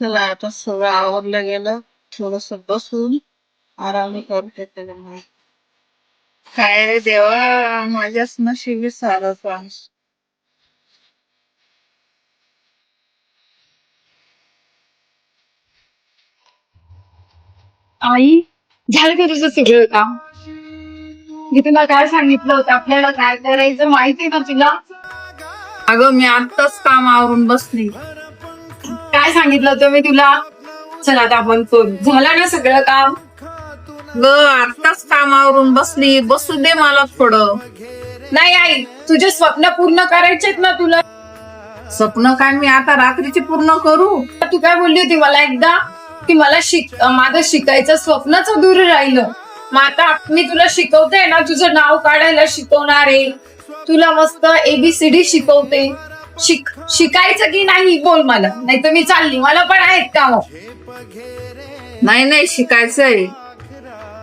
चला आता सगळं आवरलं गेलं, थोडस बसून आराम करते त्याच्यामुळे. काय रे देवा, माझ्याच नशिबी सारं काम. आई, झालं का तुझं सगळं काम? मी तुला काय सांगितलं होतं, आपल्याला काय करायचं माहिती ना तुला? अगं मी आत्ताच काम आवरून बसली. काय सांगितलं होतं मी तुला? चल आता आपण करू. झालं ना सगळं काम? ग आत्ताच काम आवरून बसली, बसू दे मला थोडं. नाही आई, तुझे स्वप्न पूर्ण करायचेत ना तुला. स्वप्न काय मी आता रात्रीची पूर्ण करू? तू काय बोलली होती मला एकदा की मला माझं शिकायचं स्वप्नच अधुरं राहिलं. मग आता मी तुला शिकवते ना, तुझं नाव काढायला शिकवणार आहे, तुला मस्त ABCD शिकवते. शिकायचं की नाही बोल मला, नाही तर मी चालली, मला पण आहेत काम. नाही शिकायचंय.